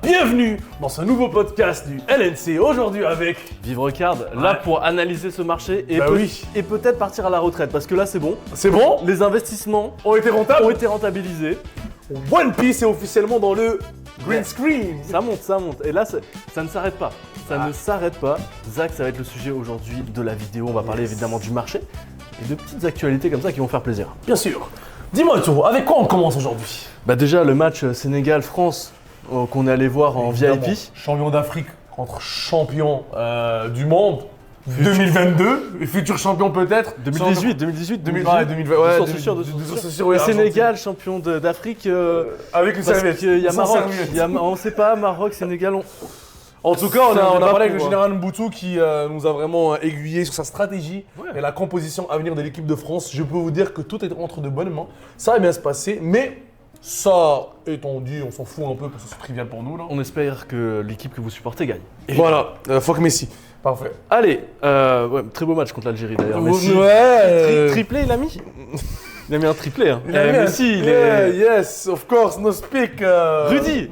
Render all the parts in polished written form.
Bienvenue dans ce nouveau podcast du LNC, aujourd'hui avec... Vivre Card, là pour analyser ce marché et, et peut-être partir à la retraite, parce que là c'est bon. C'est bon. Les investissements ont été rentabilisés. One Piece est officiellement dans le green screen. Ça monte. Et là, ça ne s'arrête pas. Ça ne s'arrête pas. Zach, ça va être le sujet aujourd'hui de la vidéo. On va parler évidemment du marché et de petites actualités comme ça qui vont faire plaisir. Bien sûr. Dis-moi tout, avec quoi on commence aujourd'hui? Bah déjà le match Sénégal-France qu'on est allé voir en VIP. Champion d'Afrique contre champion du monde. 2022, futur champion peut-être. 2018. Ouais, Sénégal, champion d'Afrique. Avec une serviette. Il y a Maroc. On ne sait pas, Maroc, Sénégal. En tout cas, on a parlé avec le général Mboutou qui nous a vraiment aiguillé sur sa stratégie et la composition à venir de l'équipe de France. Je peux vous dire que tout est entre de bonnes mains. Ça va bien se passer, mais ça étant dit, on s'en fout un peu parce que c'est trivial pour nous là. On espère que l'équipe que vous supportez gagne. Voilà, fuck Messi. Parfait. Allez, très beau match contre l'Algérie d'ailleurs. Messi. Triplé, il a mis. Il a mis un triplé. Hein. Messi, il est. Yes, of course, no speak. Rudy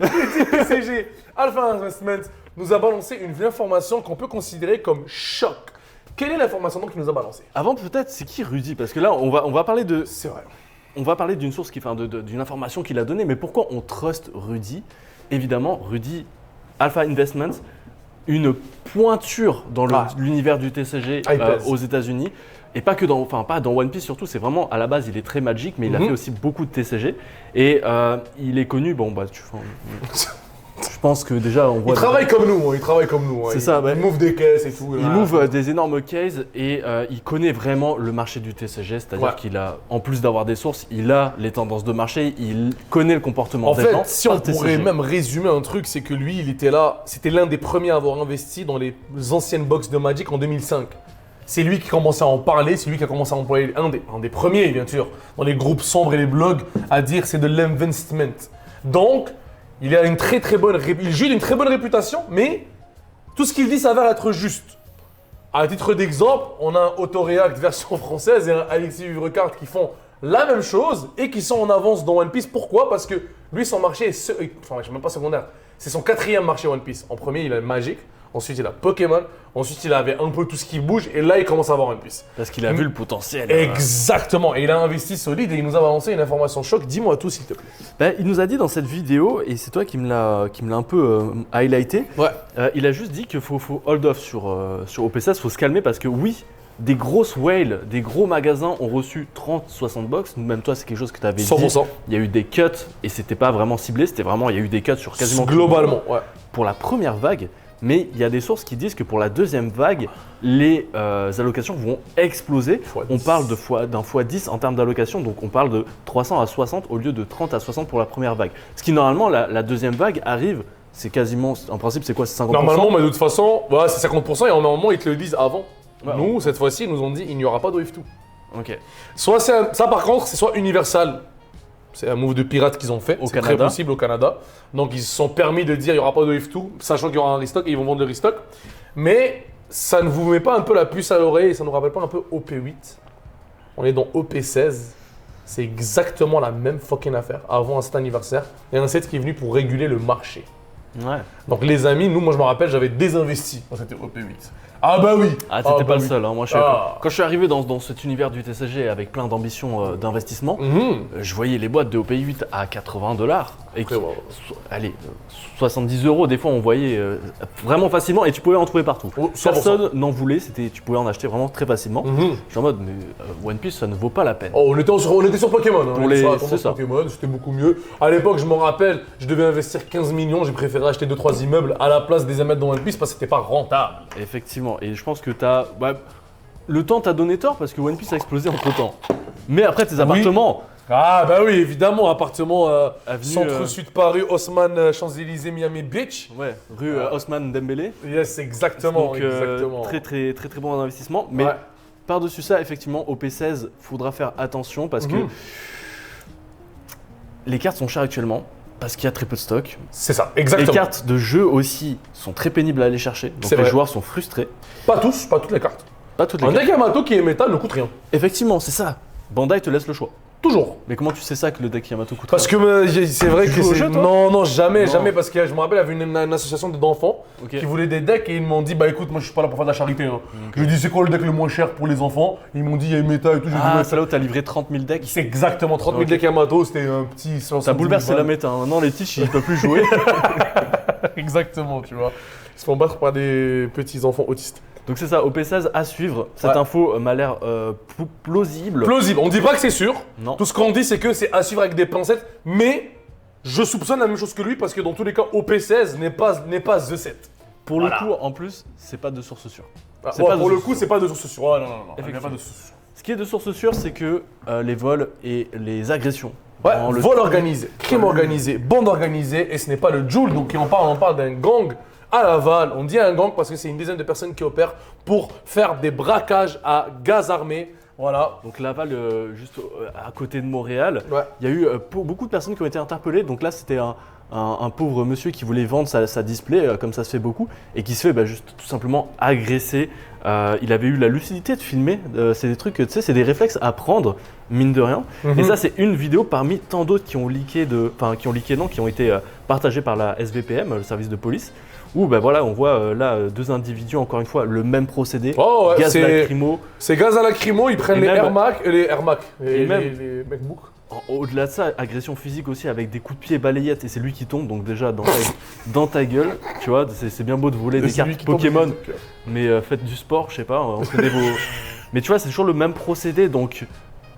PCG. Alpha Investment nous a balancé une information qu'on peut considérer comme choc. Quelle est l'information donc qu'il nous a balancée? Avant peut-être, c'est qui Rudy? Parce que là, on va parler de. C'est vrai. On va parler d'une source d'une information qu'il a donnée. Mais pourquoi on trust Rudy? Évidemment, Rudy, Alpha Investment, une pointure dans l'univers du TCG aux États-Unis. Et pas que pas dans One Piece surtout, c'est vraiment à la base il est très Magic, mais il a fait aussi beaucoup de TCG. Et il est connu, je pense que déjà on voit. Il travaille comme nous. C'est ça, Il move des caisses et tout. Il move des énormes cases et il connaît vraiment le marché du TCG, c'est-à-dire qu'il a, en plus d'avoir des sources, il a les tendances de marché, il connaît le comportement des gens. En fait, si on pourrait même résumer un truc, c'est que lui, il était là, c'était l'un des premiers à avoir investi dans les anciennes box de Magic en 2005. C'est lui qui commençait à en parler, c'est lui qui a commencé à employer un des premiers, bien sûr, dans les groupes sombres et les blogs, à dire c'est de l'investment. Donc, il a une très bonne il joue d'une très bonne réputation, mais tout ce qu'il dit s'avère être juste. À titre d'exemple, on a un Autoreact version française et un Alexis Vivrecart qui font la même chose et qui sont en avance dans One Piece. Pourquoi? Parce que lui, son marché est même pas secondaire. C'est son 4e marché One Piece. En premier, il a le Magic. Ensuite, il a Pokémon. Ensuite, il avait un peu tout ce qui bouge. Et là, il commence à avoir One Piece. Parce qu'il a vu le potentiel. Exactement. Et il a investi solide et il nous a balancé une information choc. Dis-moi tout, s'il te plaît. Il nous a dit dans cette vidéo, et c'est toi qui me l'a un peu highlighté, il a juste dit qu'il faut hold off sur OP16, il faut se calmer parce que oui, des grosses whales, des gros magasins ont reçu 30-60 box. Même toi, c'est quelque chose que tu avais dit. 100%. Il y a eu des cuts et c'était pas vraiment ciblé, c'était vraiment, il y a eu des cuts sur quasiment globalement, pour la première vague. Mais il y a des sources qui disent que pour la deuxième vague, les allocations vont exploser. On parle d'un x10 en termes d'allocation, donc on parle de 300 à 60 au lieu de 30 à 60 pour la première vague. Ce qui normalement, la deuxième vague arrive, c'est quasiment, en principe c'est quoi, c'est 50%? Normalement, mais de toute façon, c'est 50% et normalement ils te le disent avant. Nous, cette fois-ci, ils nous ont dit il n'y aura pas de Wave 2. Ok. Ça par contre, c'est soit Universal. C'est un move de pirate qu'ils ont fait, c'est très possible au Canada. Donc ils se sont permis de dire il n'y aura pas de Wave 2, sachant qu'il y aura un restock et ils vont vendre le restock. Mais ça ne vous met pas un peu la puce à l'oreille et ça ne nous rappelle pas un peu OP8? On est dans OP16. C'est exactement la même fucking affaire. Avant un set anniversaire, il y a un set qui est venu pour réguler le marché. Donc les amis, moi je me rappelle, j'avais désinvesti quand c'était OP8. Ah bah oui. T'étais pas le seul. Hein. Moi, quand je suis arrivé dans cet univers du TCG avec plein d'ambitions d'investissement, je voyais les boîtes de OP8 à $80 et allez, 70 €. Des fois, on voyait vraiment facilement et tu pouvais en trouver partout. Personne n'en voulait. Tu pouvais en acheter vraiment très facilement. Je suis en mode, mais One Piece, ça ne vaut pas la peine. On était sur Pokémon. C'est ça. Pokémon, c'était beaucoup mieux. À l'époque, je m'en rappelle, je devais investir 15 millions. J'ai préféré acheter 2-3 immeubles à la place des émettre dans One Piece parce que c'était pas rentable. Effectivement. Et je pense que le temps t'a donné tort parce que One Piece a explosé entre temps. Mais après tes appartements. Ah bah oui, évidemment, appartement Centre-Sud Paris, Haussmann, Champs-Élysées, Miami Beach. Ouais, rue Haussmann Dembélé. Yes, exactement. Donc, très bon investissement. Mais par-dessus ça, effectivement, OP16, faudra faire attention parce que les cartes sont chères actuellement. Parce qu'il y a très peu de stock. C'est ça, exactement. Les cartes de jeu aussi sont très pénibles à aller chercher. Donc les joueurs sont frustrés. Pas toutes les cartes. Pas toutes les cartes. Un deck Yamato qui est méta ne coûte rien. Effectivement, c'est ça. Bandai te laisse le choix. Toujours. Mais comment tu sais ça que le deck Yamato coûte Parce que c'est vrai Tu que joues au c'est... jeu, toi Non, jamais, Non. jamais, parce que je me rappelle, il y avait une association d'enfants Ok. qui voulaient des decks et ils m'ont dit, bah écoute, moi je suis pas là pour faire de la charité. Hein. Je lui ai dit, c'est quoi le deck le moins cher pour les enfants? Ils m'ont dit, il y a une méta et tout. J'ai dit, Ah, ouais, c'est là où t'as livré 30 000 decks. c'est exactement 30 000 Ok. decks Yamato, c'était un petit... Ça bouleverse la méta. Hein. Maintenant, les tiches, ils peuvent plus jouer. Exactement, tu vois. Ils se font battre par des petits enfants autistes. Donc c'est ça, OP16 à suivre. Cette Ouais. info m'a l'air plausible. Plausible, on dit pas que c'est sûr. Non. Tout ce qu'on dit, c'est que c'est à suivre avec des pincettes, mais je soupçonne la même chose que lui parce que dans tous les cas, OP16 n'est pas The 7. Pour Voilà. le coup, en plus, c'est pas de source sûre. Ah, C'est ouais, pas de pour le source coup, c'est pas de source sûre. Ouais, non, il y a Effectivement. pas de source sûre. Ce qui est de source sûre, c'est que les vols et les agressions. Ouais, dans le- vol organisé, crime organisé, bande organisée, et ce n'est pas le Joule, donc on parle d'un gang à Laval. On dit un gang parce que c'est une dizaine de personnes qui opèrent pour faire des braquages à gaz armé. Voilà. Donc Laval, juste à côté de Montréal, Ouais. il y a eu beaucoup de personnes qui ont été interpellées. Donc là, c'était un pauvre monsieur qui voulait vendre sa display, comme ça se fait beaucoup, et qui se fait juste tout simplement agresser. Il avait eu la lucidité de filmer. C'est des trucs, tu sais, c'est des réflexes à prendre, mine de rien. Et ça, c'est une vidéo parmi tant d'autres qui ont qui ont été partagées par la SVPM, le service de police. Où ben voilà, on voit là deux individus, encore une fois, le même procédé. Oh, ouais, Gaz c'est lacrymo. c'est gaz à lacrymo, ils prennent Et les même- Air Mac et les Air Mac. Et même- les MacBook. Au-delà de ça, agression physique aussi avec des coups de pied balayettes et c'est lui qui tombe, donc déjà dans ta gueule, tu vois, c'est bien beau de voler des C'est lui cartes qui tombe Pokémon, du cœur. mais faites du sport, je sais pas, on connaît vos... Mais tu vois, c'est toujours le même procédé, donc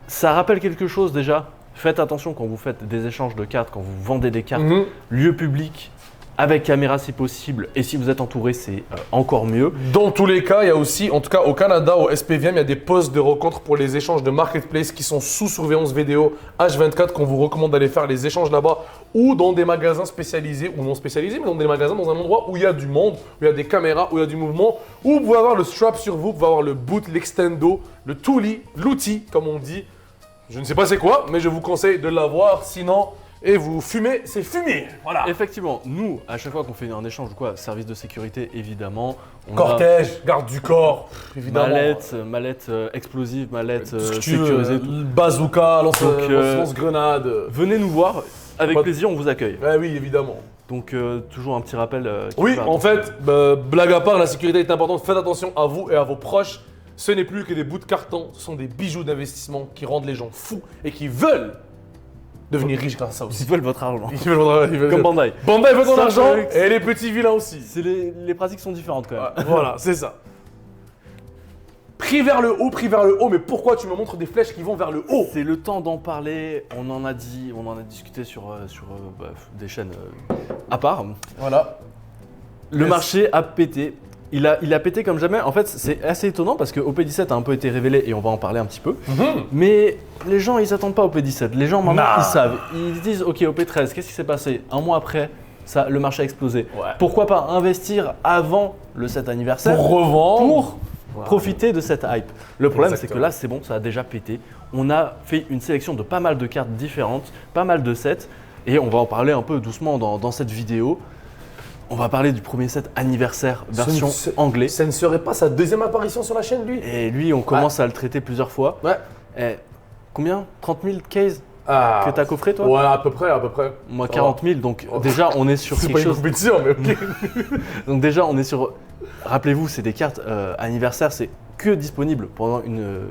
ça rappelle quelque chose déjà. Faites attention quand vous faites des échanges de cartes, quand vous vendez des cartes, Mhm. lieu public, avec caméra si possible, et si vous êtes entouré, c'est encore mieux. Dans tous les cas, il y a aussi, en tout cas au Canada, au SPVM, il y a des postes de rencontre pour les échanges de marketplace qui sont sous surveillance vidéo H24 qu'on vous recommande d'aller faire les échanges là-bas ou dans des magasins spécialisés ou non spécialisés, mais dans des magasins dans un endroit où il y a du monde, où il y a des caméras, où il y a du mouvement, où vous pouvez avoir le strap sur vous, vous pouvez avoir le boot, l'extendo, le toolie, l'outil comme on dit. Je ne sais pas c'est quoi, mais je vous conseille de l'avoir, sinon, et vous fumez, c'est fumé. Voilà. Effectivement, nous, à chaque fois qu'on fait un échange ou quoi, service de sécurité, évidemment, on a Cortège, garde du corps, évidemment. mallette explosive, mallette Tout ce que tu veux, sécurisée. bazooka, Donc, lance-grenade. Venez nous voir, avec Pas- plaisir, on vous accueille. Ouais, oui, évidemment. Donc toujours un petit rappel. qui Oui, va- en fait, blague à part, la sécurité est importante. Faites attention à vous et à vos proches. Ce n'est plus que des bouts de carton, ce sont des bijoux d'investissement qui rendent les gens fous et qui veulent devenir riches grâce à ça aussi. Ils veulent votre argent. Ils veulent Comme Bandai. Bandai veut ton Ça, argent c'est- et les petits vilains aussi. C'est les pratiques sont différentes quand même. Ouais, voilà, c'est ça. Pris vers le haut, mais pourquoi tu me montres des flèches qui vont vers le haut? C'est le temps d'en parler. On en a discuté sur des chaînes à part. Voilà. Le Yes. marché a pété. Il a pété comme jamais. En fait, c'est assez étonnant parce que OP17 a un peu été révélé et on va en parler un petit peu. Mais les gens, ils s'attendent pas au OP17. Les gens, maintenant, Nah. ils savent. Ils disent, ok, OP13, qu'est-ce qui s'est passé? Un mois après, ça, le marché a explosé. Ouais. Pourquoi pas investir avant le 7 anniversaire Pour revendre. pour Voilà. profiter de cette hype? Le problème, c'est que Exactement. là, c'est bon, ça a déjà pété. On a fait une sélection de pas mal de cartes différentes, pas mal de sets. Et on va en parler un peu doucement dans cette vidéo. On va parler du premier set anniversaire version anglais. Ça ne serait pas sa deuxième apparition sur la chaîne, lui? Et lui, on commence à le traiter plusieurs fois. Ouais. Et combien 30 000 cases Ah. que t'as coffré, toi? Ouais, à peu près, à peu près. Moi, Ça 40 000. Donc, Oh. déjà, on est sur C'est quelque pas une chose. compétition, mais ok. Donc, déjà, on est sur. Rappelez-vous, c'est des cartes anniversaire, c'est que disponible pendant une-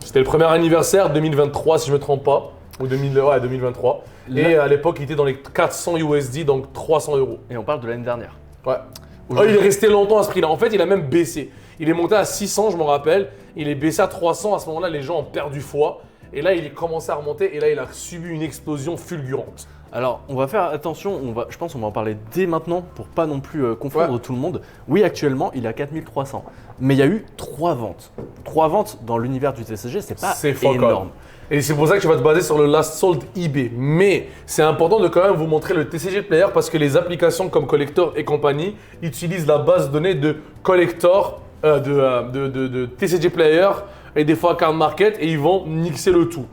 C'était le premier anniversaire 2023, si je me trompe pas. Ou 2023. Là- Et à l'époque, il était dans les 400 USD, donc 300 euros. Et on parle de l'année dernière. Ouais. Oh, il est resté longtemps à ce prix-là. En fait, il a même baissé. Il est monté à 600, je me rappelle. Il est baissé à 300. À ce moment-là, les gens ont perdu foi. Et là, il est commencé à remonter. Et là, il a subi une explosion fulgurante. Alors, on va faire attention, je pense qu'on va en parler dès maintenant pour pas non plus confondre Ouais. tout le monde. Oui, actuellement, il est à 4300. Mais il y a eu 3 ventes. 3 ventes dans l'univers du TCG, c'est pas C'est fuck énorme. Et c'est pour ça que tu vas te baser sur le last sold eBay. Mais c'est important de quand même vous montrer le TCG Player parce que les applications comme Collector et compagnie utilisent la base de données de Collector, de TCG Player et des fois Card Market et ils vont mixer le tout.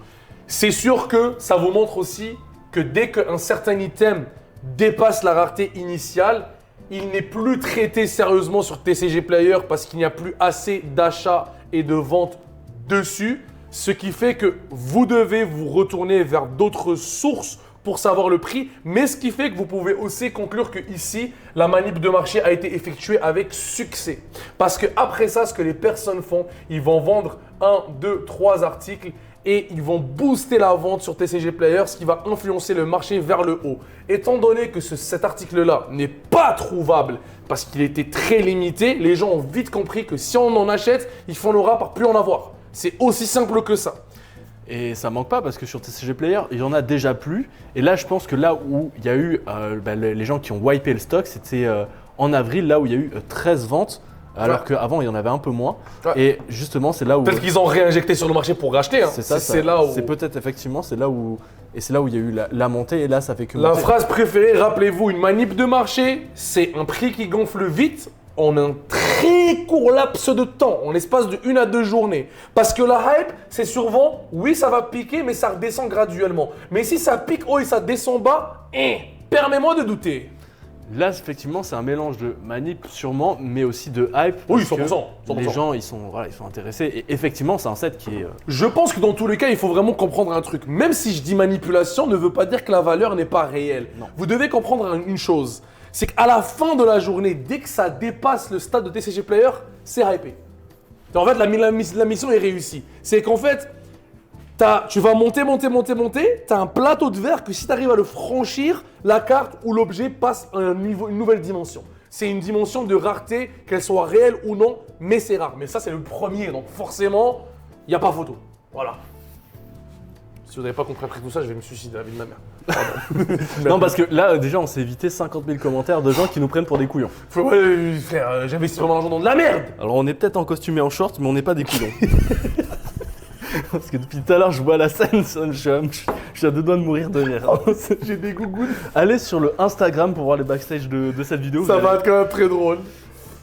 C'est sûr que ça vous montre aussi que dès qu'un certain item dépasse la rareté initiale, il n'est plus traité sérieusement sur TCG Player parce qu'il n'y a plus assez d'achats et de ventes dessus. Ce qui fait que vous devez vous retourner vers d'autres sources pour savoir le prix, mais ce qui fait que vous pouvez aussi conclure que ici, la manip de marché a été effectuée avec succès. Parce que après ça, ce que les personnes font, ils vont vendre 1, 2, 3 articles et ils vont booster la vente sur TCG Player, ce qui va influencer le marché vers le haut. Étant donné que cet article-là n'est pas trouvable parce qu'il était très limité, les gens ont vite compris que si on en achète, ils font l'aura par plus en avoir. C'est aussi simple que ça. Et ça manque pas parce que sur TCG Player, il y en a déjà plus. Et là, je pense que là où il y a eu les gens qui ont wipé le stock, c'était en avril, là où il y a eu 13 ventes, alors qu'avant, il y en avait un peu moins. Ouais. Et justement, c'est là où… Peut-être qu'ils ont réinjecté sur le marché pour racheter. Hein. C'est ça. C'est là où… C'est peut-être effectivement, c'est là où… Et c'est là où il y a eu la montée. Et là, ça fait que… La phrase préférée, rappelez-vous, une manip de marché, c'est un prix qui gonfle vite en un très court laps de temps, en l'espace de 1 à 2 journées. Parce que la hype, c'est souvent, oui, ça va piquer, mais ça redescend graduellement. Mais si ça pique haut et ça descend bas, permets-moi de douter. Là, effectivement, c'est un mélange de manip sûrement, mais aussi de hype. Oui, 100%. 100%. Les gens, ils sont intéressés. Et effectivement, c'est un set qui est… Je pense que dans tous les cas, il faut vraiment comprendre un truc. Même si je dis manipulation, ne veut pas dire que la valeur n'est pas réelle. Non. Vous devez comprendre une chose. C'est qu'à la fin de la journée, dès que ça dépasse le stade de TCG Player, c'est hypé. En fait, la mission est réussie. C'est qu'en fait, tu vas monter, tu as un plateau de verre que si tu arrives à le franchir, la carte ou l'objet passe à une nouvelle dimension. C'est une dimension de rareté, qu'elle soit réelle ou non, mais c'est rare. Mais ça, c'est le premier, donc forcément, il n'y a pas photo. Voilà. Si vous n'avez pas compris après tout ça, je vais me suicider la vie de ma mère. Non, parce que là, déjà, on s'est évité 50 000 commentaires de gens qui nous prennent pour des couillons. Ouais, frère, j'investis vraiment l'argent dans de la merde. Alors, on est peut-être en costume et en short, mais on n'est pas des couillons. Parce que depuis tout à l'heure, je vois la scène, je suis à 2 doigts de mourir de rire. J'ai des gougounes. Allez sur le Instagram pour voir les backstage de cette vidéo. Ça va être quand même très drôle.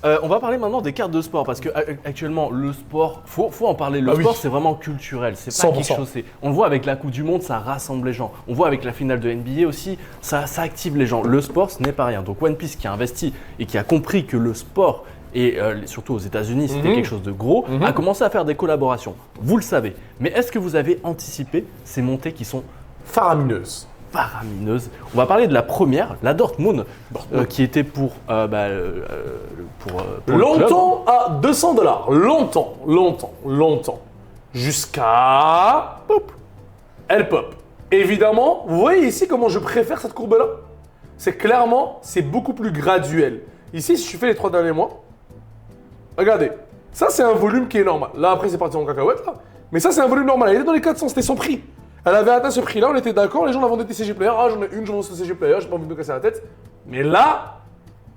On va parler maintenant des cartes de sport parce que actuellement le sport, faut en parler. Le sport, c'est vraiment culturel, c'est pas 100%. quelque chose. On le voit avec la Coupe du Monde, ça rassemble les gens. On voit avec la finale de NBA aussi, ça active les gens. Le sport, ce n'est pas rien. Donc One Piece qui a investi et qui a compris que le sport et surtout aux États-Unis, c'était quelque chose de gros, a commencé à faire des collaborations. Vous le savez. Mais est-ce que vous avez anticipé ces montées qui sont faramineuses? On va parler de la première, la Dortmund, qui était pour longtemps à $200. Longtemps. Jusqu'à… Pop. Elle pop. Évidemment, vous voyez ici comment je préfère cette courbe-là? C'est clairement, c'est beaucoup plus graduel. Ici, si je fais les 3 derniers mois, regardez, ça c'est un volume qui est normal. Là, après, c'est parti en cacahuète, là. Mais ça, c'est un volume normal. Elle était dans les 400, c'était son prix. Elle avait atteint ce prix-là, on était d'accord, les gens la vendaient TCG Player. Ah, j'en ai une, j'en vends TCG Player, j'ai pas envie de me casser la tête. Mais là,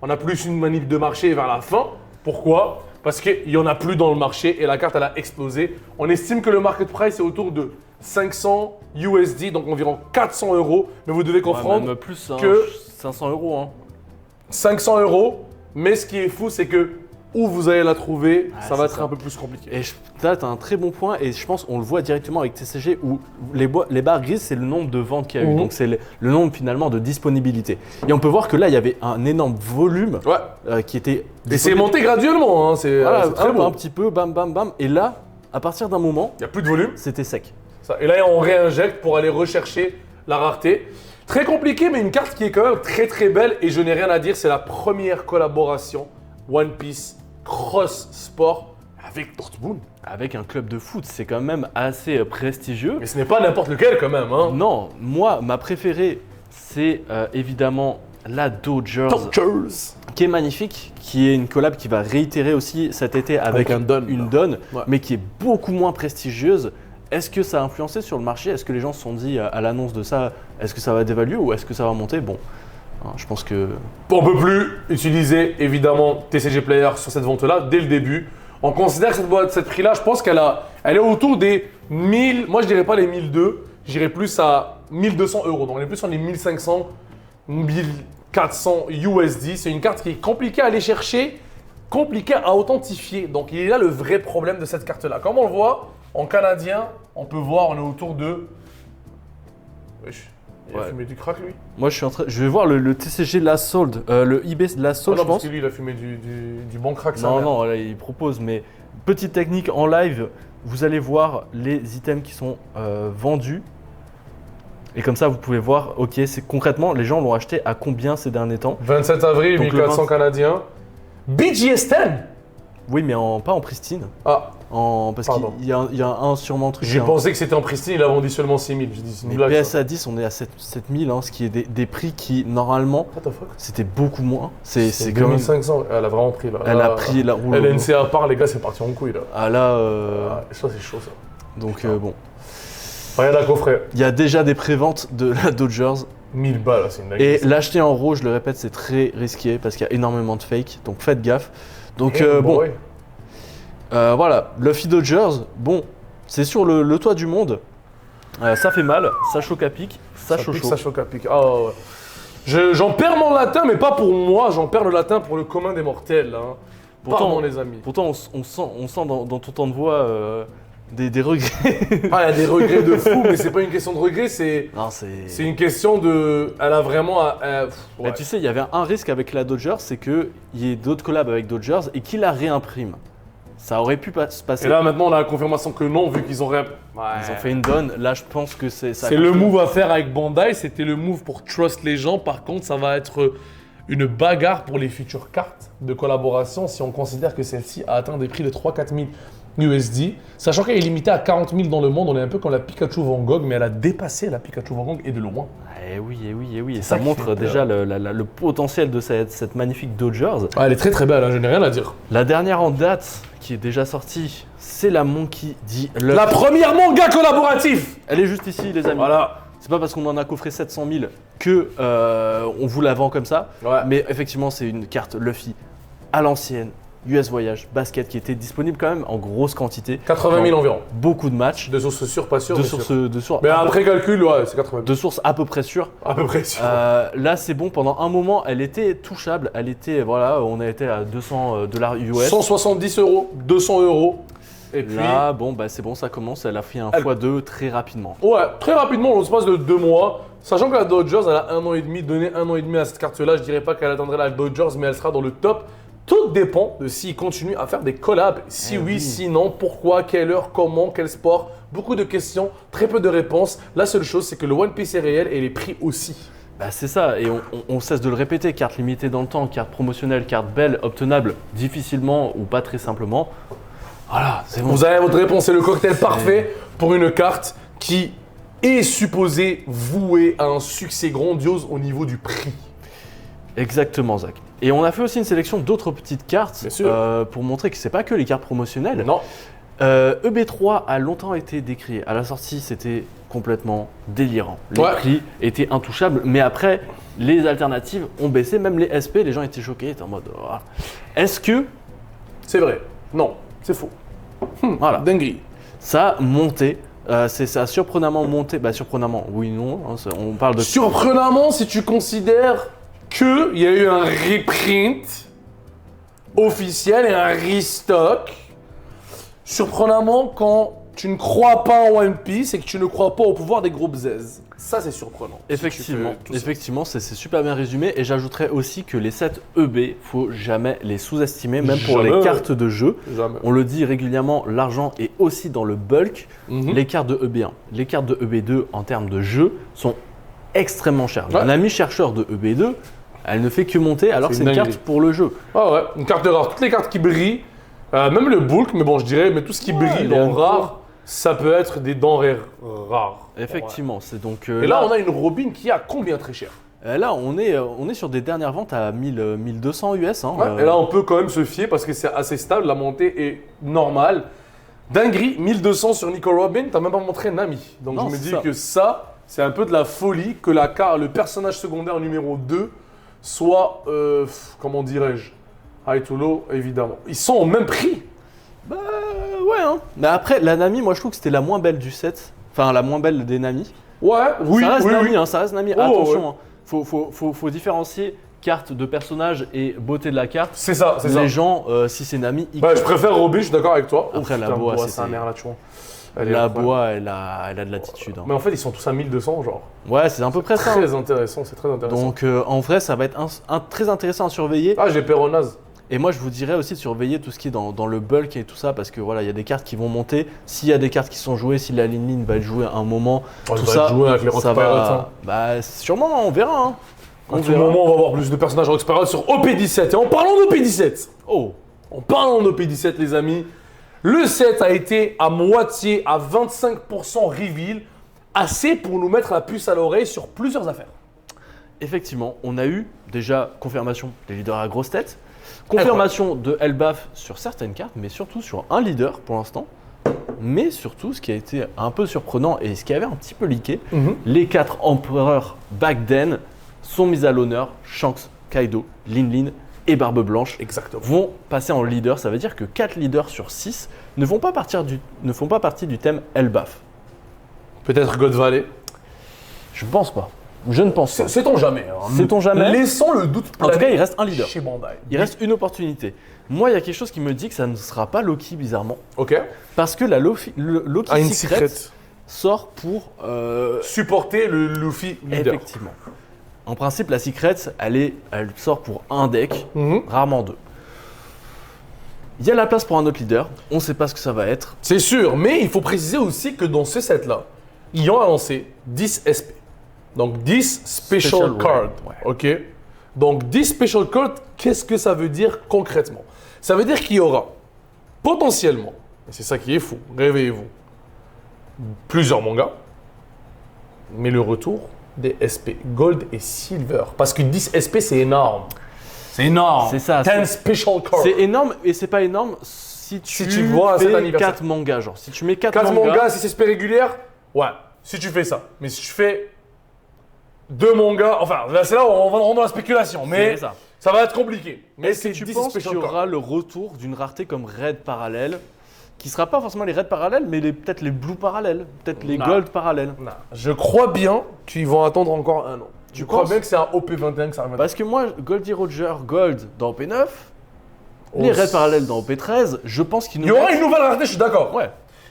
on a plus une manip de marché vers la fin. Pourquoi? Parce qu'il n'y en a plus dans le marché et la carte, elle a explosé. On estime que le market price est autour de 500 USD, donc environ 400 €. Mais vous devez comprendre même plus, hein, que 500 €. Hein. 500 €. Mais ce qui est fou, c'est que où vous allez la trouver, ça va être un peu plus compliqué. Et là, tu as un très bon point et je pense qu'on le voit directement avec TCG où les barres grises, c'est le nombre de ventes qu'il y a eu. Donc, c'est le nombre finalement de disponibilité. Et on peut voir que là, il y avait un énorme volume qui était… Et c'est monté graduellement. Hein. C'est très beau. Un petit peu, bam, bam, bam. Et là, à partir d'un moment… Il n'y a plus de volume. C'était sec. Ça. Et là, on réinjecte pour aller rechercher la rareté. Très compliqué, mais une carte qui est quand même très très belle. Et je n'ai rien à dire, c'est la première collaboration One Piece Cross Sport avec Dortmund. Avec un club de foot, c'est quand même assez prestigieux. Mais ce n'est pas n'importe lequel quand même. Hein. Non, moi, ma préférée, c'est évidemment la Dodgers. Qui est magnifique, qui est une collab qui va réitérer aussi cet été avec une Donne, mais qui est beaucoup moins prestigieuse. Est-ce que ça a influencé sur le marché? Est-ce que les gens se sont dit à l'annonce de ça, est-ce que ça va dévaluer ou est-ce que ça va monter? Bon, je pense que… On ne peut plus utiliser évidemment TCG Player sur cette vente-là dès le début. On considère que cette prix-là, je pense qu'elle est autour des 1000, moi je dirais pas les 1002, j'irais plus à 1200 €. Donc on est plus sur les 1500, 1400 USD. C'est une carte qui est compliquée à aller chercher, compliquée à authentifier. Donc il est là le vrai problème de cette carte-là. Comme on le voit, en canadien, on peut voir, on est autour de… Wesh. Il a fumé du crack, lui. Moi, je vais voir le TCG Last Sold, le eBay Last Sold, je pense. Parce que lui, il a fumé du bon crack, ça. Non, là, il propose, mais petite technique en live, vous allez voir les items qui sont vendus. Et comme ça, vous pouvez voir, ok, c'est concrètement, les gens l'ont acheté à combien ces derniers temps. 27 avril, Donc, 1400 canadiens. BGS 10. Oui, mais pas en pristine. Ah, Parce Pardon. qu'il y a un sûrement truc. j'ai pensé que c'était en pristine, il a vendu seulement 6000. J'ai dit, c'est une Mais blague. ça. PSA 10, on est à 7000, ce qui est des prix qui, normalement, What the fuck? c'était beaucoup moins. C'est C'est quand même... 2500. Elle a vraiment pris là. Elle a pris la roue. LNC à part, les gars, c'est parti en couille là. Ah là, Ah, ça, c'est chaud ça. donc bon. Rien à coffrer. Il y a déjà des préventes de la Dodgers. 1000 balles, c'est une dingue. Et l'acheter en RAW, je le répète, c'est très risqué parce qu'il y a énormément de fake. Donc faites gaffe. Donc Ouais. voilà, Luffy Dodgers, bon, c'est sur le toit du monde. Ça fait mal, ça choque à pic, ça pique, choque. ça choque à pic. Ah ouais. J'en perds mon latin, mais pas pour moi, j'en perds le latin pour le commun des mortels. Hein. Pardon, les amis. Pourtant, on sent dans ton temps de voix des regrets. Ah, il y a des regrets de fou, mais c'est pas une question de regret, c'est Non, c'est une question de. Elle a vraiment. Mais tu sais, il y avait un risque avec la Dodgers, c'est qu'il y ait d'autres collabs avec Dodgers et qu'ils la réimpriment. Ça aurait pu se passer. Et là, maintenant, on a la confirmation que non, vu qu'ils ont. Ils ont fait une donne. Là, je pense que c'est ça. C'est le move à faire avec Bandai, c'était le move pour trust les gens. Par contre, ça va être une bagarre pour les futures cartes de collaboration si on considère que celle-ci a atteint des prix de 3-4 000 USD. Sachant qu'elle est limitée à 40 000 dans le monde, on est un peu comme la Pikachu Van Gogh, mais elle a dépassé la Pikachu Van Gogh et de loin. Eh oui. Et ça ça qui montre fait déjà le potentiel de cette magnifique Dodgers. Ah, elle est très très belle, hein, je n'ai rien à dire. La dernière en date qui est déjà sortie, c'est la Monkey D. Luffy. La première manga collaboratif. Elle est juste ici, les amis. Voilà. C'est pas parce qu'on en a coffré 700 000 que on vous la vend comme ça. Ouais. Mais effectivement, c'est une carte Luffy à l'ancienne, US Voyage, basket, qui était disponible quand même en grosse quantité. 80 000 Dans environ. Beaucoup de matchs. De sources sûres, pas sûres. De mais sources, sûres. Mais après calcul, ouais, c'est 80 000. de sources à peu près sûres. À peu près sûr. Là, c'est bon. Pendant un moment, elle était touchable. Elle était, voilà, on a été à 200 $, US. 170 €, 200 €. Et puis. Là, bon, bah, c'est bon, ça commence. Elle a fait un x2 très rapidement. Ouais, très rapidement, en l'espace de 2 mois. Sachant que la Dodgers, elle a 1 an et demi, donné 1 an et demi à cette carte-là. Je dirais pas qu'elle atteindrait la Dodgers, mais elle sera dans le top. Tout dépend de s'ils continuent à faire des collabs. Si oui, si non, pourquoi, quelle heure, comment, quel sport. Beaucoup de questions, très peu de réponses. La seule chose, c'est que le One Piece est réel et les prix aussi. Bah, c'est ça, et on cesse de le répéter. Carte limitée dans le temps, carte promotionnelle, carte belle, obtenable difficilement ou pas très simplement. Voilà, c'est bon. Vous avez votre réponse, c'est le cocktail parfait pour une carte qui est supposée vouée à un succès grandiose au niveau du prix. Exactement, Zach. Et on a fait aussi une sélection d'autres petites cartes Bien sûr. pour montrer que c'est pas que les cartes promotionnelles. Non. EB3 a longtemps été décrié. À la sortie, c'était complètement délirant. Les Ouais. prix étaient intouchables, mais après, les alternatives ont baissé. Même les SP, les gens étaient choqués, étaient en mode. Oh. Est-ce que C'est vrai. Non, c'est faux. voilà, Dinguerie. ça a monté ça a surprenamment monté. Bah, surprenamment, oui, non. On parle de. Surprenamment, si tu considères qu'il y a eu un reprint officiel et un restock. Surprenamment, quand tu ne crois pas en One Piece et que tu ne crois pas au pouvoir des groupes Z. Ça, c'est surprenant. Effectivement, Si tu fais tout ça. effectivement, c'est super bien résumé. Et j'ajouterais aussi que les sets EB, faut jamais les sous-estimer, même pour Jamais. les cartes de jeu. Jamais. On le dit régulièrement, l'argent est aussi dans le bulk. Mhm. Les cartes de EB1, les cartes de EB2 en termes de jeu sont extrêmement chères. Ouais. Un ami chercheur de EB2, elle ne fait que monter alors que C'est c'est une une carte dinguerie. pour le jeu. Ah ouais, une carte rare. Toutes les cartes qui brillent, même le bulk, mais bon, je dirais, mais tout ce qui brille les en encore. rare, ça peut être des denrées rares. Effectivement, c'est donc. Et là, on a une Robin qui a combien très cher. Là, on est sur des dernières ventes à 1200 US. Hein, Ouais, et là, on peut quand même se fier parce que c'est assez stable, la montée est normale. Dinguerie, 1200 sur Nico Robin, t'as même pas montré Nami. Donc Non, je me c'est dis ça. que ça, c'est un peu de la folie que le personnage secondaire numéro 2 soit, comment dirais-je, high to low, évidemment. Ils sont au même prix. Bah ouais, hein. Mais après, la Nami, moi je trouve que c'était la moins belle du set. Enfin, la moins belle des Nami. Ouais, oui, ça reste oui, Nami, oui. hein, ça reste Nami. Oh, Attention, ouais. hein. Faut différencier carte de personnage et beauté de la carte. C'est ça, c'est ça. Les gens, si c'est Nami, ils Bah, je préfère Robin, je suis d'accord avec toi. Après, la putain, boa, c'est c'était- sa mère là, tu vois. Elle est la incroyable. bois, elle a de l'attitude. Hein. Mais en fait, ils sont tous à 1200, genre. Ouais, c'est à peu près ça. hein. Très intéressant, c'est très intéressant. Donc en vrai, ça va être très intéressant à surveiller. Ah, j'ai Peronaz. Et moi, je vous dirais aussi de surveiller tout ce qui est dans le bulk et tout ça, parce que voilà, il y a des cartes qui vont monter. S'il y a des cartes qui sont jouées, si la ligne va être jouée à un moment, On tout va ça, jouer avec les ça va. Bah, sûrement, on verra. Hein. À tout moment, on va voir plus de personnages Rock Spiral sur OP17. Et en parlant d'OP17, en parlant d'OP17, les amis, le set a été à moitié, à 25% reveal, assez pour nous mettre la puce à l'oreille sur plusieurs affaires. Effectivement, on a eu déjà confirmation des leaders à grosse tête, confirmation de Elbaf sur certaines cartes, mais surtout sur un leader pour l'instant. Mais surtout, ce qui a été un peu surprenant et ce qui avait un petit peu leaké, les 4 empereurs back then sont mis à l'honneur. Shanks, Kaido, Lin Lin et Barbe Blanche vont passer en leader. Ça veut dire que 4 leaders sur 6 ne font pas partie du thème Elbaf. Peut-être God Valley. Je pense pas. Je ne pense pas. Sait-on jamais. Hein. Sait-on jamais. Laissons le doute En tout cas, il reste un leader. Chez Bandai. Il reste une opportunité. Moi, il y a quelque chose qui me dit que ça ne sera pas Loki, bizarrement. Ok. Parce que la Loki Secret sort pour supporter le Luffy leader. Effectivement. En principe, la Secret, elle sort pour un deck, rarement 2. Il y a la place pour un autre leader, on ne sait pas ce que ça va être. C'est sûr, mais il faut préciser aussi que dans ce set-là, ils ont annoncé 10 SP. Donc 10 special cards. Ouais. Ok. Donc 10 special cards, qu'est-ce que ça veut dire concrètement? Ça veut dire qu'il y aura potentiellement, et c'est ça qui est fou, réveillez-vous, plusieurs mangas, mais le retour des SP Gold et Silver. Parce que 10 SP, c'est énorme. C'est énorme. C'est ça. 10 special cards. C'est énorme et c'est pas énorme si tu vois fais 4 mangas. Genre, si tu mets 4 mangas, si c'est SP régulière, ouais. Si tu fais ça. Mais si tu fais 2 mangas, enfin, là, c'est là où on va rendre dans la spéculation. Mais ça va être compliqué. Mais est-ce que tu penses qu'il y aura le retour d'une rareté comme Red Parallèle qui sera pas forcément les Red parallèles, mais peut-être les Blue parallèles, peut-être les Gold parallèles. Non. Je crois bien qu'ils vont attendre encore un an. Tu crois bien que c'est un OP21 que ça reviendra? Parce que moi, Goldie Roger Gold dans OP9, les Red parallèles dans OP13, je pense qu'il nous. Il y aura une nouvelle rareté, je suis d'accord. Ouais.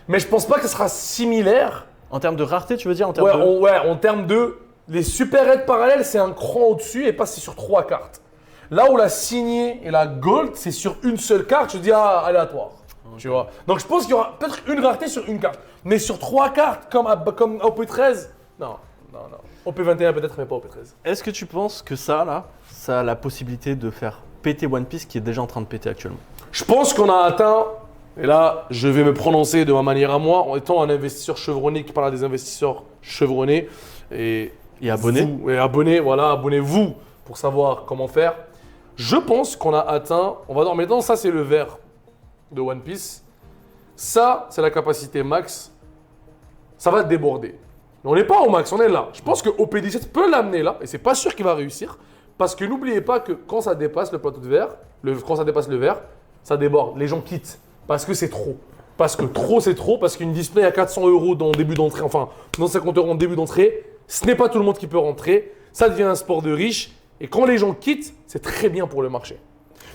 Mais je pense pas que ce sera similaire. En termes de rareté, tu veux dire en termes en termes de. Les super Red parallèles, c'est un cran au-dessus et passer sur 3 cartes. Là où la signée et la Gold, c'est sur une seule carte, je dis aléatoire. Tu vois. Donc je pense qu'il y aura peut-être une rareté sur une carte. Mais sur 3 cartes, comme OP13, non. OP21 peut-être, mais pas OP13. Est-ce que tu penses que ça a la possibilité de faire péter One Piece qui est déjà en train de péter actuellement? Je pense qu'on a atteint, et là je vais me prononcer de ma manière à moi, en étant un investisseur chevronné qui parle à des investisseurs chevronnés et abonnés. Abonnez-vous pour savoir comment faire. Je pense qu'on a atteint, on va voir maintenant, ça c'est le vert de One Piece. Ça, c'est la capacité max. Ça va déborder. Mais on n'est pas au max, on est là. Je pense que OP17 peut l'amener là, et c'est pas sûr qu'il va réussir. Parce que n'oubliez pas que quand ça dépasse le plateau de verre, quand ça dépasse le vert, ça déborde. Les gens quittent. Parce que c'est trop. Parce que trop, c'est trop. Parce qu'une display à 400 € dans le début d'entrée, enfin, dans 50 € en début d'entrée, ce n'est pas tout le monde qui peut rentrer. Ça devient un sport de riche. Et quand les gens quittent, c'est très bien pour le marché.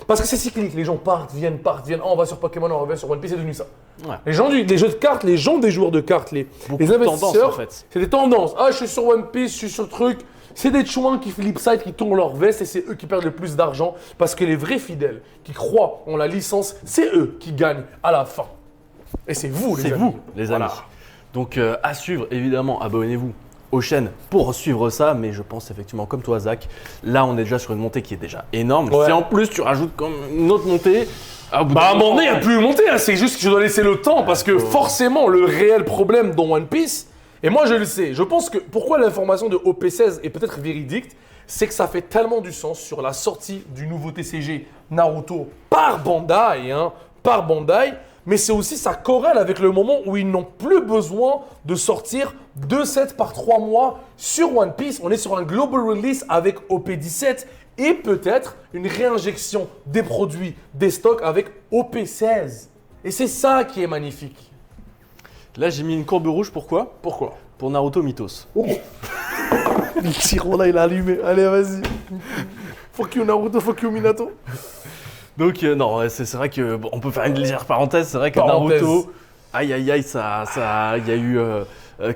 Parce que c'est cyclique, les gens partent, viennent. Oh, on va sur Pokémon, on revient sur One Piece, c'est devenu ça. Ouais. Les gens des jeux de cartes, les gens des joueurs de cartes, les investisseurs, en fait. C'est des tendances. Ah, je suis sur One Piece, je suis sur truc. C'est des chouins qui flipside, qui tournent leur veste et c'est eux qui perdent le plus d'argent. Parce que les vrais fidèles qui croient en la licence, c'est eux qui gagnent à la fin. Et c'est vous, les amis. C'est vous, les amis. Voilà. Donc, à suivre, évidemment, abonnez-vous aux chaînes pour suivre ça, mais je pense effectivement comme toi Zach, là on est déjà sur une montée qui est déjà énorme. Ouais. Si en plus tu rajoutes comme une autre montée, à un moment donné il n'y a plus de montée, hein. C'est juste que je dois laisser le temps parce que forcément le réel problème dans One Piece, et moi je le sais, je pense que pourquoi l'information de OP16 est peut-être véridique, c'est que ça fait tellement du sens sur la sortie du nouveau TCG Naruto par Bandai, mais c'est aussi ça corrèle avec le moment où ils n'ont plus besoin de sortir 2 sets par 3 mois sur One Piece. On est sur un global release avec OP17 et peut-être une réinjection des produits, des stocks avec OP16. Et c'est ça qui est magnifique. Là, j'ai mis une courbe rouge. Pourquoi? Pour Naruto Mythos. Oh. Le tyran là, il a allumé. Allez, vas-y. Fuck you Naruto, fuck you Minato. Donc non, c'est vrai que on peut faire une légère parenthèse. C'est vrai que Naruto, aïe, il y a eu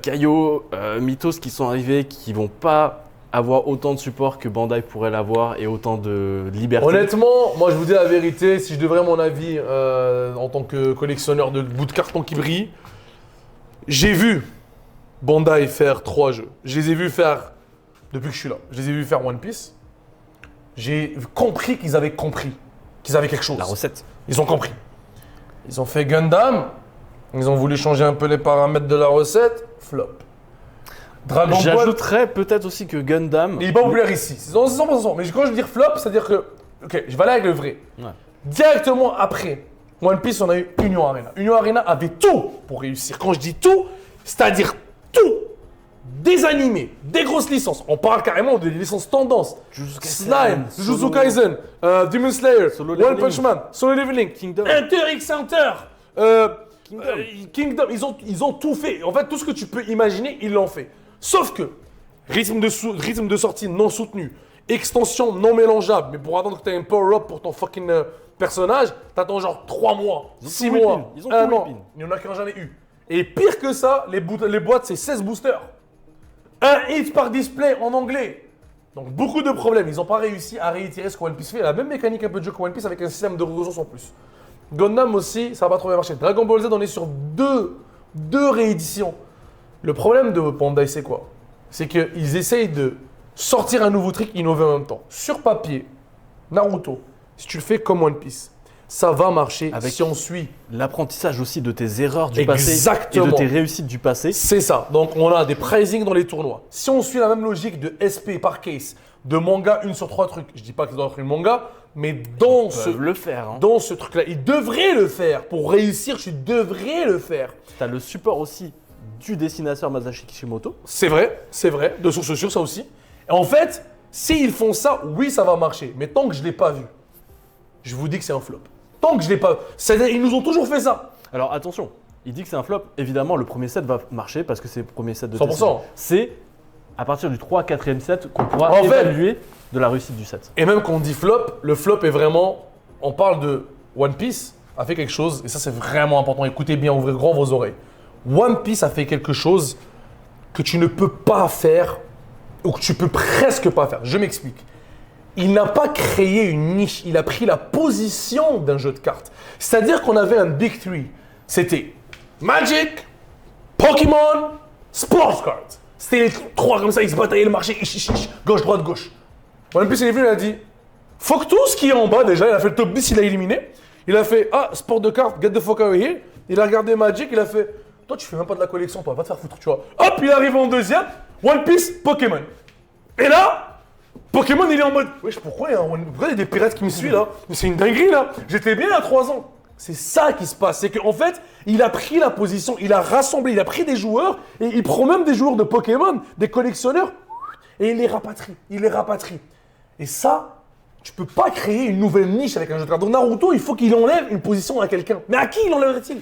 Kaio, Mythos qui sont arrivés, qui vont pas avoir autant de support que Bandai pourrait l'avoir et autant de liberté? Honnêtement, moi je vous dis la vérité, si je devrais mon avis en tant que collectionneur de bouts de carton qui brillent, j'ai vu Bandai faire 3 jeux. Je les ai vus faire, depuis que je suis là, je les ai vus faire One Piece. J'ai compris qu'ils avaient quelque chose. La recette. Ils ont compris. Ils ont fait Gundam, ils ont voulu changer un peu les paramètres de la recette, flop. Dragon Ball. J'ajouterais peut-être aussi que Gundam. Il est pas populaire ici. C'est 100%. Mais quand je veux dire flop, c'est-à-dire que. Ok, je vais aller avec le vrai. Ouais. Directement après One Piece, on a eu Union Arena. Union Arena avait tout pour réussir. Quand je dis tout, c'est-à-dire tout. Des animés, des grosses licences. On parle carrément des licences tendances. Slime, Jujutsu Kaisen, Demon Slayer, Solo One Leveling. Punch Man, Solo Leveling, Kingdom. Hunter x Hunter, Kingdom. Ils ont tout fait. En fait, tout ce que tu peux imaginer, ils l'ont fait. Sauf que rythme de sortie non soutenu, extension non mélangeable. Mais pour attendre que tu aies un power-up pour ton fucking personnage, t'attends genre 3 mois, 6 mois, Ils ont 1 tout an. whipping. Il y en a qui n'ont jamais eu. Et pire que ça, les boîtes, c'est 16 boosters. Un hit par display en anglais. Donc beaucoup de problèmes. Ils n'ont pas réussi à réitérer ce que One Piece fait. La même mécanique un peu de jeu que One Piece avec un système de ressources en plus. Gundam aussi, ça va pas trop bien marcher. Dragon Ball Z, on est sur deux rééditions. Le problème de Bandai, c'est quoi? C'est qu'ils essayent de sortir un nouveau truc, innover en même temps. Sur papier, Naruto, si tu le fais comme One Piece, ça va marcher Avec si on suit. L'apprentissage aussi de tes erreurs du passé Exactement. et de tes réussites du passé. C'est ça. Donc, on a des pricing dans les tournois. Si on suit la même logique de SP par case, de manga 1 sur 3 trucs, je dis pas que ça doit être une manga, mais dans Ils peuvent le faire. Hein. dans ce truc-là, ils devraient le faire. Pour réussir, tu devrais le faire. Tu as le support aussi du dessinateur Masashi Kishimoto. C'est vrai, de source sûre, ça aussi. Et en fait, s'ils font ça, oui, ça va marcher. Mais tant que je ne l'ai pas vu, je vous dis que c'est un flop. Tant que je ne l'ai pas vu. C'est-à-dire, ils nous ont toujours fait ça. Alors attention, il dit que c'est un flop. Évidemment, le premier set va marcher parce que c'est le premier set de 100%. TCG. C'est à partir du 3-4e set qu'on pourra En fait- évaluer de la réussite du set. Et même quand on dit flop, le flop est vraiment. On parle de One Piece a fait quelque chose, et ça c'est vraiment important. Écoutez bien, ouvrez grand vos oreilles. One Piece a fait quelque chose que tu ne peux pas faire, ou que tu peux presque pas faire. Je m'explique. Il n'a pas créé une niche, il a pris la position d'un jeu de cartes. C'est-à-dire qu'on avait un Big Three. C'était Magic, Pokémon, Sports Cards. C'était les 3 comme ça, ils se bataillaient le marché, gauche, droite, gauche. One Piece, il est venu, il a dit fuck tout ce qui est en bas déjà, il a fait le top 10, il a éliminé. Il a fait sport de cartes, get the fuck out of here. Il a regardé Magic, il a fait toi tu fais même pas de la collection, toi, va te faire foutre, tu vois. Hop, il arrive en deuxième, One Piece, Pokémon. Et là, Pokémon, il est en mode wesh, pourquoi il y a des pirates qui me suivent là? Mais c'est une dinguerie là, j'étais bien à 3 ans. C'est ça qui se passe, c'est qu'en fait, il a pris la position, il a rassemblé, il a pris des joueurs, et il prend même des joueurs de Pokémon, des collectionneurs, et il les rapatrie. Et ça, tu peux pas créer une nouvelle niche avec un jeu de cartes. Donc Naruto, il faut qu'il enlève une position à quelqu'un. Mais à qui il enlèverait-il?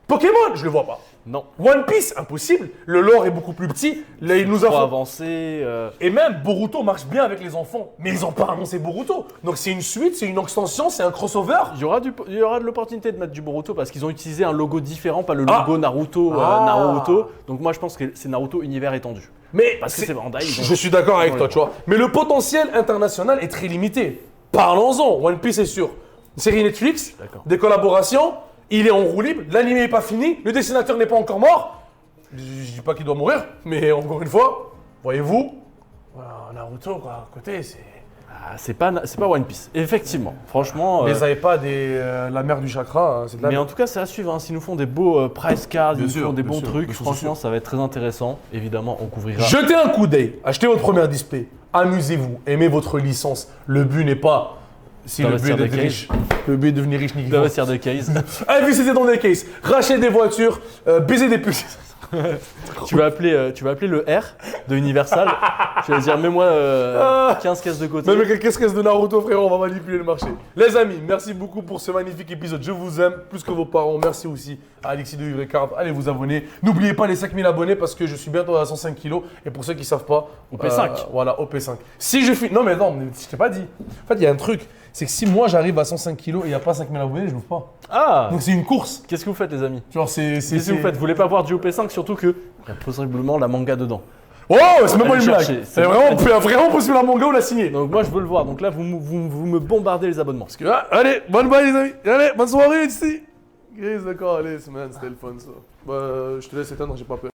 Pokémon, je le vois pas. Non. One Piece, impossible. Le lore est beaucoup plus petit. Là, il nous a Trop fait- avancé. Et même Boruto marche bien avec les enfants. Mais ils n'ont pas annoncé Boruto. Donc c'est une suite, c'est une extension, c'est un crossover. Il y aura de l'opportunité de mettre du Boruto parce qu'ils ont utilisé un logo différent, pas le logo Naruto. Naruto. Donc moi je pense que c'est Naruto univers étendu. Mais Parce que c'est Bandai. ils ont- je suis d'accord avec ils ont toi, les tu vois. Mais le potentiel international est très limité. Parlons-en. One Piece est sûr. Une série Netflix, D'accord. des collaborations, il est en roue libre, l'anime n'est pas fini, le dessinateur n'est pas encore mort. Je dis pas qu'il doit mourir, mais encore une fois, voyez-vous, voilà, Naruto, quoi, à côté, c'est. Ah, c'est pas One Piece. Effectivement, franchement. Mais ça n'est pas la mère du chakra, hein, c'est de la Mais en tout cas, c'est à suivre. Hein. S'ils nous font des beaux price cards, Bien ils nous sûr, font des bien bons sûr, trucs, bien sûr, franchement, c'est ça va être très intéressant. Évidemment, on couvrira. Jetez un coup d'œil, achetez votre première display, amusez-vous, aimez votre licence. Le but n'est pas. Si le but est D'investir d'être des riche. Le but est de devenir riche, nique D'investir des cases. Investissez dans des cases, rachetez des voitures, baisez des putes. tu vas appeler le R de Universal. Tu vas dire, mets-moi 15 caisses de côté. Même avec qu'est-ce de Naruto, frérot, on va manipuler le marché. Les amis, merci beaucoup pour ce magnifique épisode. Je vous aime plus que vos parents. Merci aussi à Alexis de Vivre Card. Allez vous abonner. N'oubliez pas les 5000 abonnés parce que je suis bientôt à 105 kilos. Et pour ceux qui ne savent pas, Au P5. Voilà, au P5. Si je suis. Non, mais je t'ai pas dit. En fait, il y a un truc. C'est que si moi j'arrive à 105 kilos et il n'y a pas 5000 abonnés, je l'ouvre pas. Ah Donc c'est une course. Qu'est-ce que vous faites, les amis? Genre, c'est. Qu'est-ce que vous faites? Vous voulez pas voir du OP5, surtout que il y a possiblement la manga dedans. Oh, c'est même pas une blague. chercher. C'est vraiment possible à mon gars, on l'a signé. Donc moi je veux le voir. Donc là vous me bombardez les abonnements. Parce que, allez, bonne balle les amis. Allez, bonne soirée ici. D'accord, allez, man, c'était le fun ça. Bah, je te laisse éteindre, j'ai pas peur.